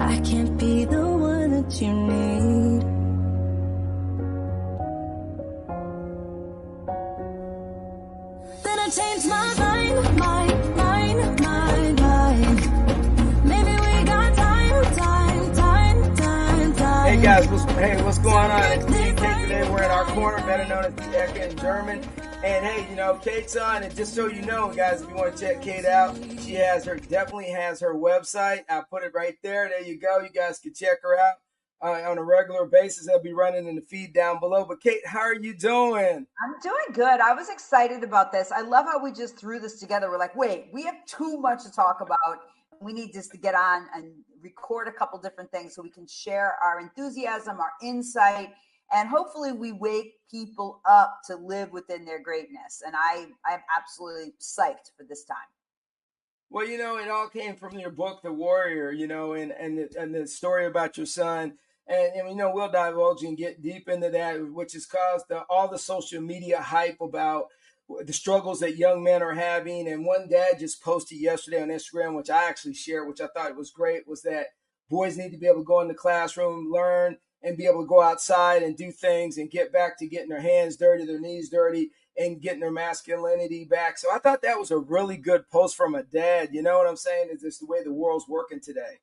I can't be the one that you need. Then I changed my mind. Maybe we got time. Hey guys, what's going on? It's me and Kate today. We're in our corner, better known as the Ecke in German. And hey, Kate's on, and just so you know, guys, if you want to check Kate out, she definitely has her website. I put it right there. There you go. You guys can check her out on a regular basis. I'll be running in the feed down below. But Kate, how are you doing? I'm doing good. I was excited about this. I love how we just threw this together. We're like, wait, we have too much to talk about. We need just to get on and record a couple different things so we can share our enthusiasm, our insight, and hopefully we wake people up to live within their greatness. And I'm absolutely psyched for this time. Well, it all came from your book, The Warrior, and the story about your son. And we'll divulge and get deep into that, which has caused all the social media hype about the struggles that young men are having. And one dad just posted yesterday on Instagram, which I actually shared, which I thought was great, was that boys need to be able to go in the classroom, learn, and be able to go outside and do things and get back to getting their hands dirty, their knees dirty, and getting their masculinity back. So I thought that was a really good post from a dad. You know what I'm saying? It's just the way the world's working today.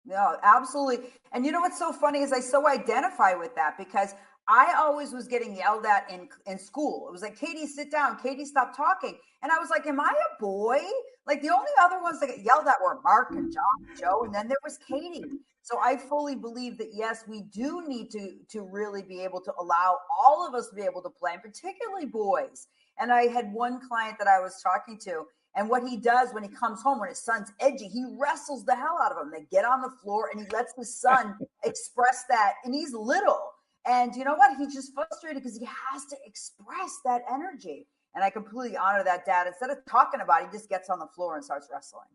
No, absolutely. And you know what's so funny is I so identify with that because I always was getting yelled at in school. It was like, Katie, sit down. Katie, stop talking. And I was like, am I a boy? Like the only other ones that get yelled at were Mark and John and Joe. And then there was Katie. So I fully believe that, yes, we do need to really be able to allow all of us to be able to play, and particularly boys. And I had one client that I was talking to, and what he does when he comes home, when his son's edgy, he wrestles the hell out of him. They get on the floor and he lets his son express that. And he's little. And you know what? He's just frustrated because he has to express that energy. And I completely honor that dad. Instead of talking about it, he just gets on the floor and starts wrestling.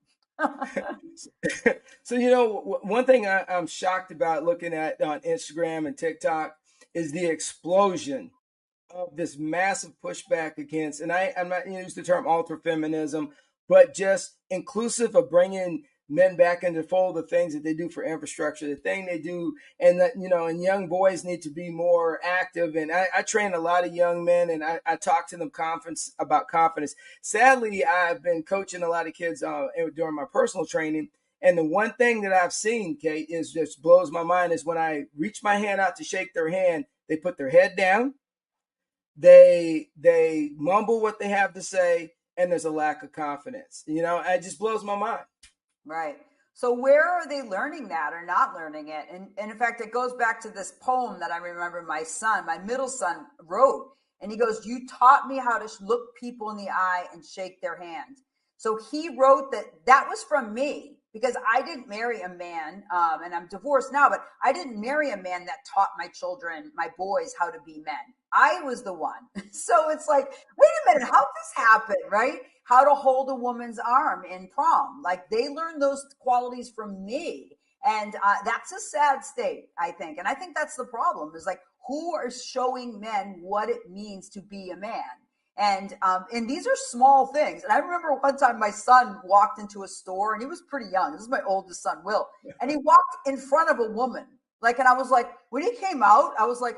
So, one thing I'm shocked about looking at on Instagram and TikTok is the explosion of this massive pushback against, and I'm not use the term ultra feminism, but just inclusive of bringing men back into the fold, the things that they do for infrastructure, the thing they do, and that, and young boys need to be more active. And I train a lot of young men, and I talk to them about confidence. Sadly, I've been coaching a lot of kids during my personal training. And the one thing that I've seen, Kate, is just blows my mind is when I reach my hand out to shake their hand, they put their head down, they mumble what they have to say, and there's a lack of confidence. It just blows my mind. Right. So where are they learning that or not learning it? And in fact, it goes back to this poem that I remember my middle son wrote. And he goes, you taught me how to look people in the eye and shake their hand. So he wrote that was from me because I didn't marry a man, and I'm divorced now, but I didn't marry a man that taught my children, my boys, how to be men. I was the one. So it's like, wait a minute, how'd this happen, right? How to hold a woman's arm in prom. Like they learned those qualities from me. And that's a sad state, I think. And I think that's the problem is like, who are showing men what it means to be a man? And these are small things. And I remember one time my son walked into a store and he was pretty young. This is my oldest son, Will. And he walked in front of a woman. And I was like, when he came out, I was like,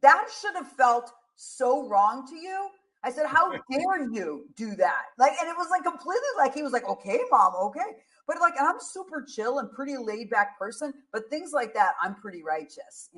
that should have felt so wrong to you. I said, how dare you do that? And it was completely he was like, okay, mom, okay. But and I'm super chill and pretty laid back person, but things like that, I'm pretty righteous,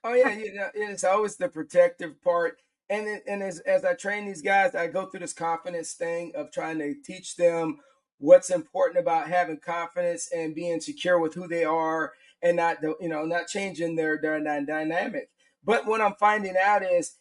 Oh yeah, it's always the protective part. And as I train these guys, I go through this confidence thing of trying to teach them what's important about having confidence and being secure with who they are and not changing their dynamic. But what I'm finding out is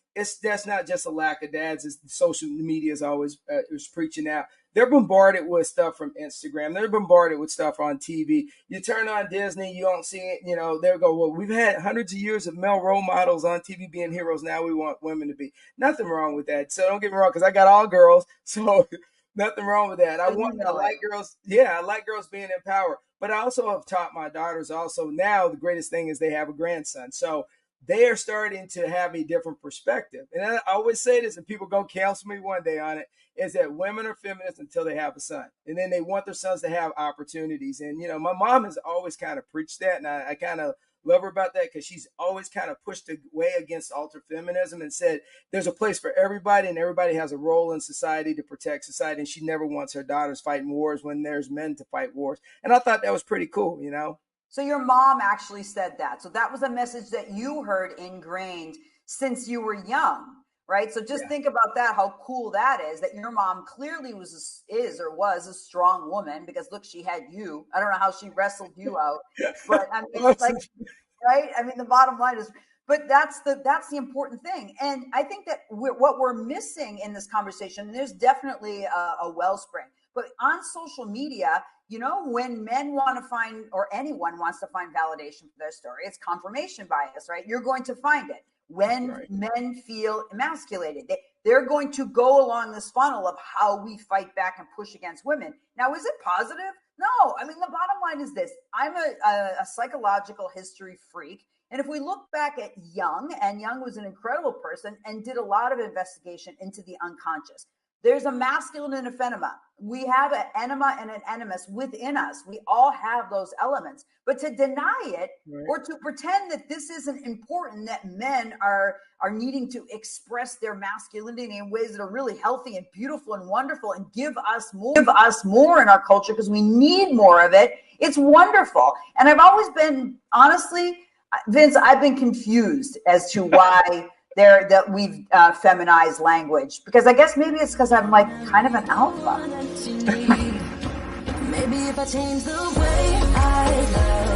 that's not just a lack of dads. It's social media is always is preaching out. They're bombarded with stuff from Instagram. They're bombarded with stuff on TV. You turn on Disney, you don't see it. They'll go, well, we've had hundreds of years of male role models on TV being heroes. Now we want women to be. Nothing wrong with that. So don't get me wrong, because I got all girls. So nothing wrong with that. I like girls. Yeah, I like girls being in power. But I also have taught my daughters also now the greatest thing is they have a grandson. So they are starting to have a different perspective. And I always say this, and people gonna cancel me one day on it, is that women are feminists until they have a son. And then they want their sons to have opportunities. And, my mom has always kind of preached that. And I kind of love her about that, because she's always kind of pushed way against ultra feminism and said there's a place for everybody, and everybody has a role in society to protect society. And she never wants her daughters fighting wars when there's men to fight wars. And I thought that was pretty cool, So your mom actually said that. So that was a message that you heard ingrained since you were young, right? So just think about that, how cool that is, that your mom clearly was a strong woman, because look, she had you. I don't know how she wrestled you out, but I mean, right? I mean, the bottom line is, but that's the important thing. And I think that what we're missing in this conversation, there's definitely a wellspring, but on social media, when men want to find, or anyone wants to find validation for their story, it's confirmation bias, right? You're going to find it when men feel emasculated. They're going to go along this funnel of how we fight back and push against women. Now, is it positive? No. I mean, the bottom line is this. I'm a psychological history freak. And if we look back at Jung, and Jung was an incredible person and did a lot of investigation into the unconscious. There's a masculine and a feminine. We have an enema and an animus within us. We all have those elements. But to deny it, or to pretend that this isn't important, that men are needing to express their masculinity in ways that are really healthy and beautiful and wonderful, and give us more in our culture because we need more of it, it's wonderful. And I've always been, honestly, Vince, I've been confused as to why that we've feminized language, because I guess maybe it's because I'm like kind of an alpha. Maybe if I change the way I love.